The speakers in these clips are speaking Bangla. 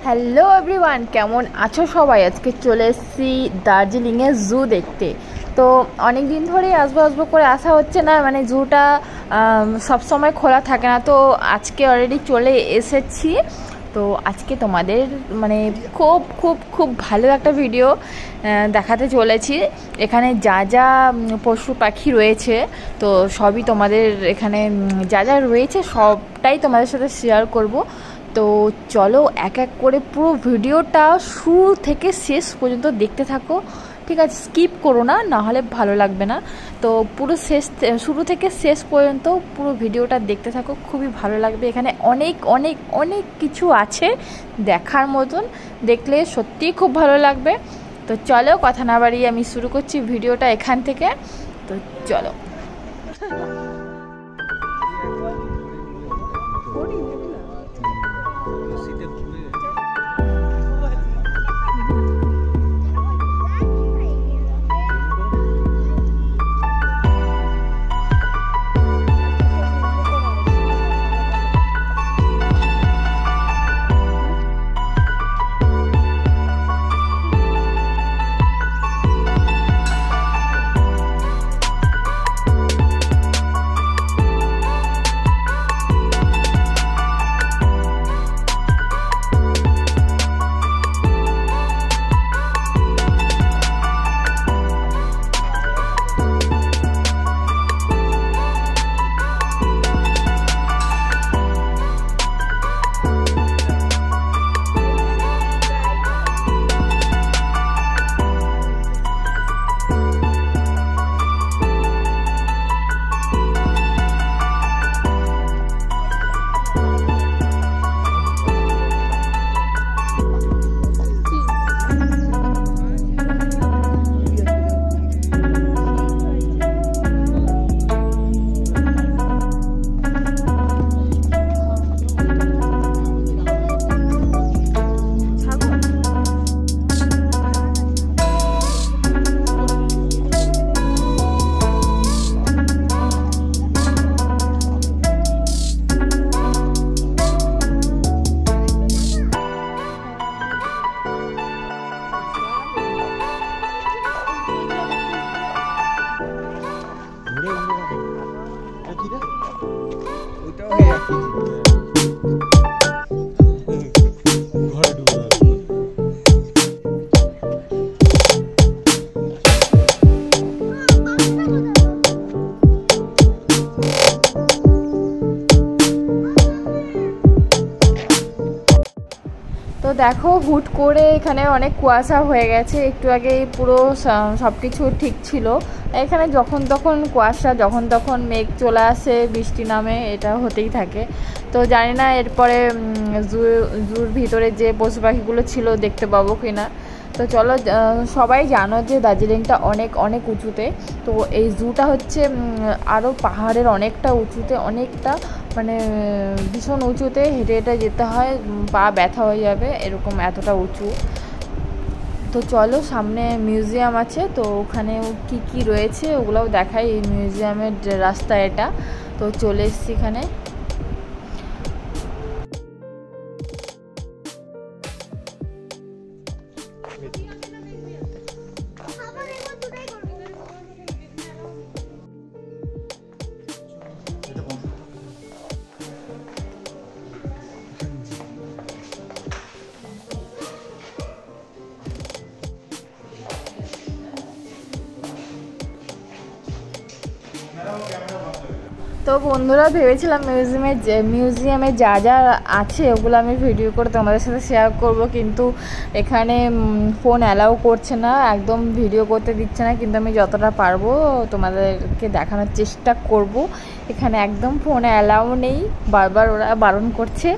হ্যালো এভরিওয়ান, কেমন আছো সবাই? আজকে চলে এসেছি দার্জিলিংয়ে জু দেখতে। তো অনেক দিন ধরেই আসবো করে আসা হচ্ছে না, মানে জুটা সবসময় খোলা থাকে না। তো আজকে অলরেডি চলে এসেছি। তো আজকে তোমাদের মানে খুব খুব খুব ভালো একটা ভিডিও দেখাতে চলেছি। এখানে যা যা পশু পাখি রয়েছে তো সবই তোমাদের এখানে যা যা রয়েছে সবটাই তোমাদের সাথে শেয়ার করব। তো চলো এক এক করে পুরো ভিডিওটা শুরু থেকে শেষ পর্যন্ত দেখতে থাকো, ঠিক আছে? স্কিপ করো না, নাহলে ভালো লাগবে না। তো পুরো শুরু থেকে শেষ পর্যন্ত পুরো ভিডিওটা দেখতে থাকো, খুবই ভালো লাগবে। এখানে অনেক অনেক অনেক কিছু আছে দেখার মতন, দেখলে সত্যিই খুব ভালো লাগবে। তো চলো কথা না বাড়িয়ে আমি শুরু করছি ভিডিওটা এখান থেকে। তো চলো। তো দেখো, হুট করে এখানে অনেক কুয়াশা হয়ে গেছে। একটু আগে পুরো সব কিছু ঠিক ছিল। এখানে যখন তখন কুয়াশা, যখন তখন মেঘ চলে আসে, বৃষ্টি নামে, এটা হতেই থাকে। তো জানি না এরপরে জুর ভিতরে যে পশু পাখিগুলো ছিল দেখতে পাবো কিনা। তো চলো, সবাই জানো যে দার্জিলিংটা অনেক অনেক উঁচুতে। তো এই জুটা হচ্ছে আরও পাহাড়ের অনেকটা উঁচুতে, অনেকটা মানে ভীষণ উঁচুতে, হেঁটে হেঁটে যেতে হয়, পা ব্যথা হয়ে যাবে এরকম, এতটা উঁচু। তো চলো, সামনে মিউজিয়াম আছে, তো ওখানে কি কি রয়েছে ওগুলোও দেখাই। এই মিউজিয়ামের রাস্তা এটা। তো চলে এসছি এখানে। তো বন্ধুরা, ভেবেছিলাম মিউজিয়ামে যা যা আছে ওগুলো আমি ভিডিও করে তোমাদের সাথে শেয়ার করব, কিন্তু এখানে ফোন অ্যালাউ করছে না, একদম ভিডিও করতে দিচ্ছে না। কিন্তু আমি যতটা পারবো তোমাদেরকে দেখানোর চেষ্টা করব। এখানে একদম ফোন অ্যালাউ নেই, বারবার ওরা বারণ করছে।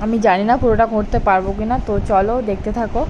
আমি জানি না পুরোটা করতে পারবো কিনা। তো চলো দেখতে থাকো।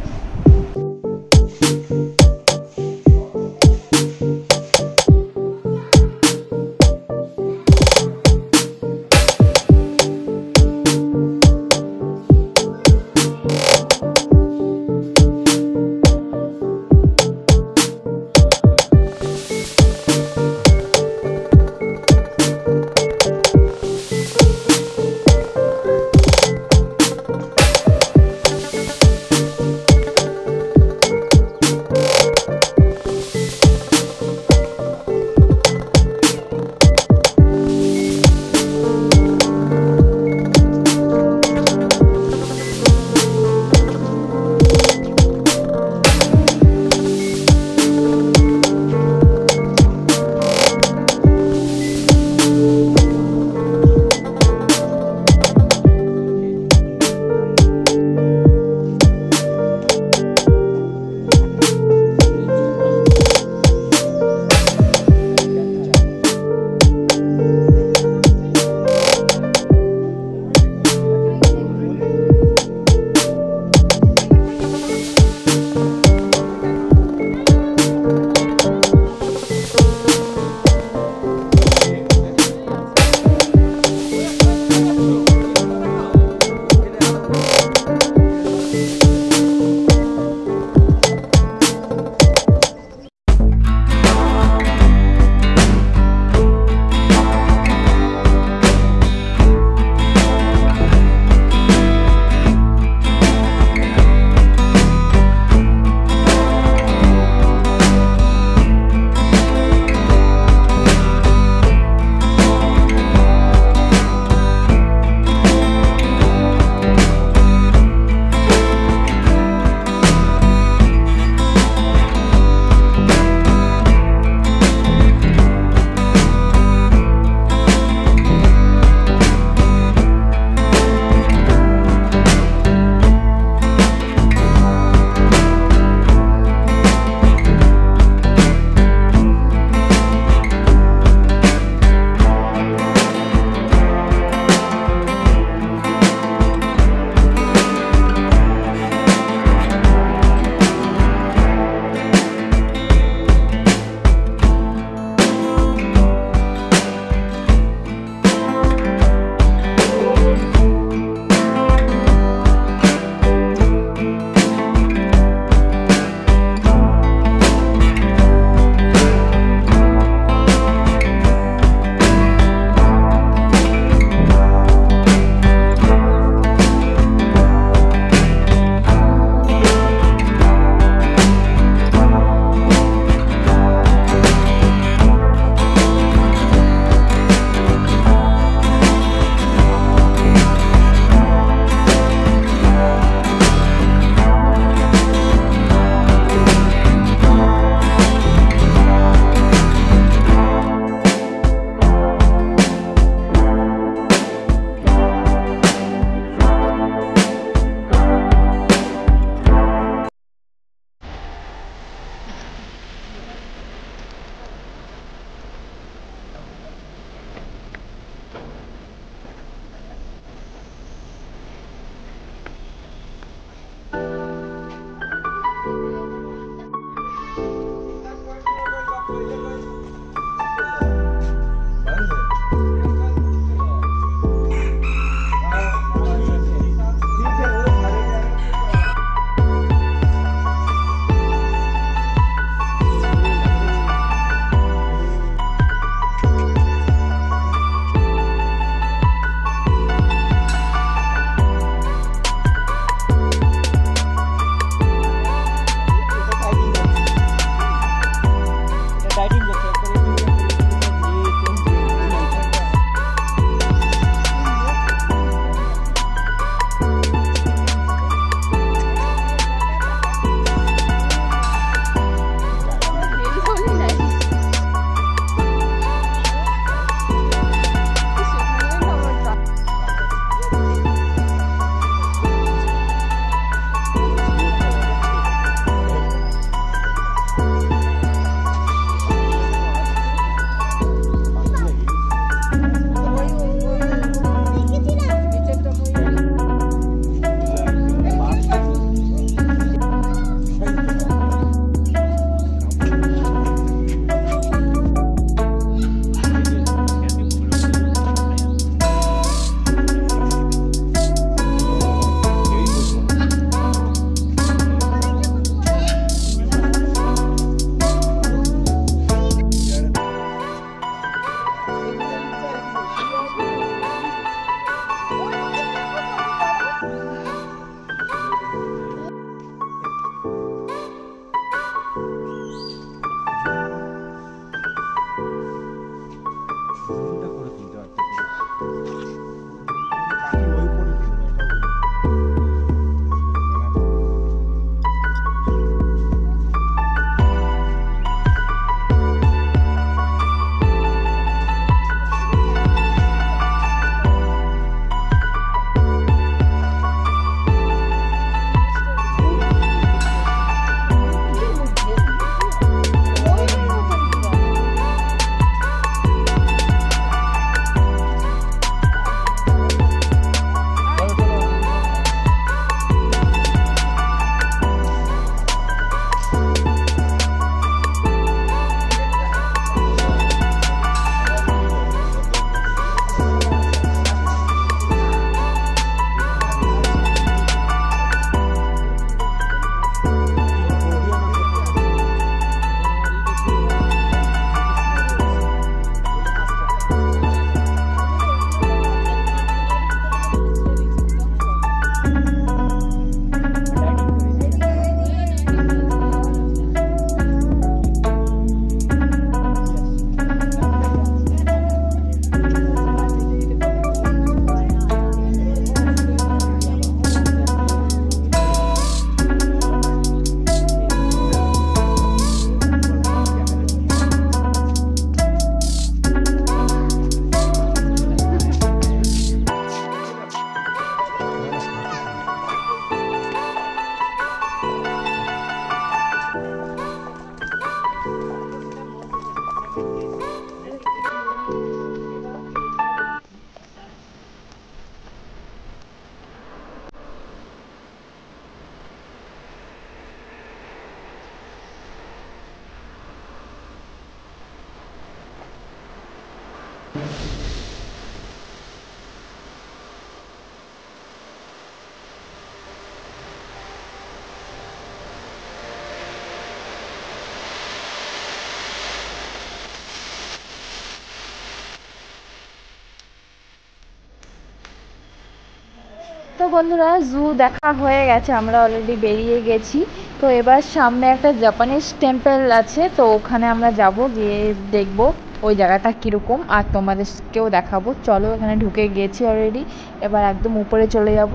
বন্ধুরা জু দেখা হয়ে গেছে, আমরা অলরেডি বেরিয়ে গেছি। তো এবার সামনে একটা জাপানিজ টেম্পল আছে, তো ওখানে আমরা যাব, গিয়ে দেখব ওই জায়গাটা কীরকম আর তোমাদেরকেও দেখাবো। চলো, এখানে ঢুকে গেছি অলরেডি, এবার একদম উপরে চলে যাব,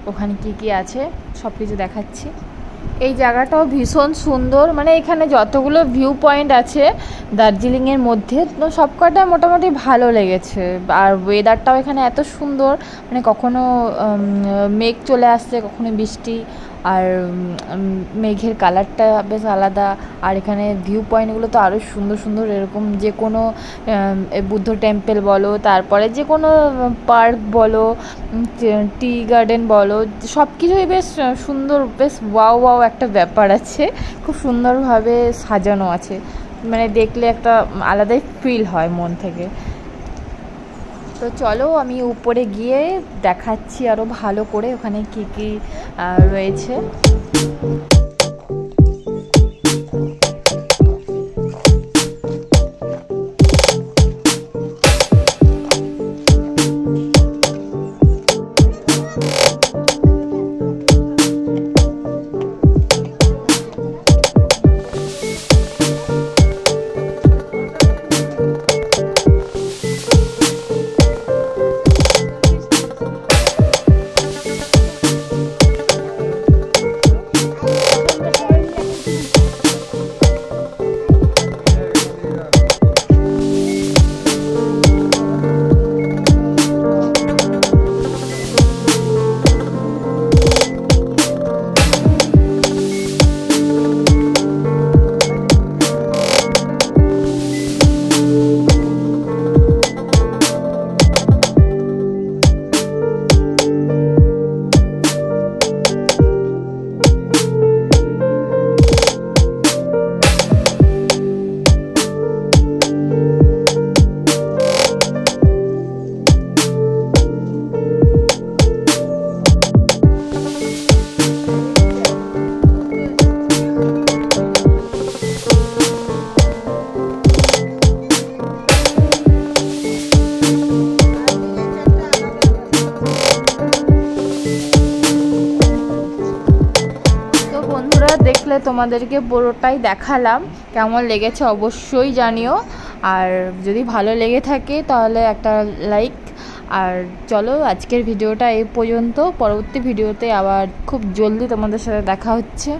ওখানে কি কি আছে সব কিছু দেখাচ্ছি। এই জায়গাটাও ভীষণ সুন্দর, মানে এখানে যতগুলো ভিউ পয়েন্ট আছে দার্জিলিংয়ের মধ্যে, তো সবকটা মোটামুটি ভালো লেগেছে। আর ওয়েদারটাও এখানে এত সুন্দর, মানে কখনো মেঘ চলে আসছে, কখনো বৃষ্টি, আর মেঘের কালারটা বেশ আলাদা। আর এখানে ভিউ পয়েন্টগুলো তো আরও সুন্দর সুন্দর, এরকম যে কোনো বুদ্ধ টেম্পল বলো, তারপরে যে কোনো পার্ক বলো, টি গার্ডেন বলো, সব কিছুই বেশ সুন্দর, বেশ ওয়াও ওয়াও একটা ব্যাপার আছে, খুব সুন্দরভাবে সাজানো আছে, মানে দেখলে একটা আলাদাই ফিল হয় মন থেকে। তো চলো আমি উপরে গিয়ে দেখাচ্ছি আরও ভালো করে ওখানে কি কি রয়েছে। দেখলে তোমাদেরকে পুরোটাই দেখালাম, কেমন লেগেছে অবশ্যই জানিও, আর যদি ভালো লেগে থাকে তাহলে একটা লাইক। আর চলো আজকের ভিডিওটা এই পর্যন্ত, পরবর্তী ভিডিওতে আবার খুব জলদি তোমাদের সাথে দেখা হচ্ছে।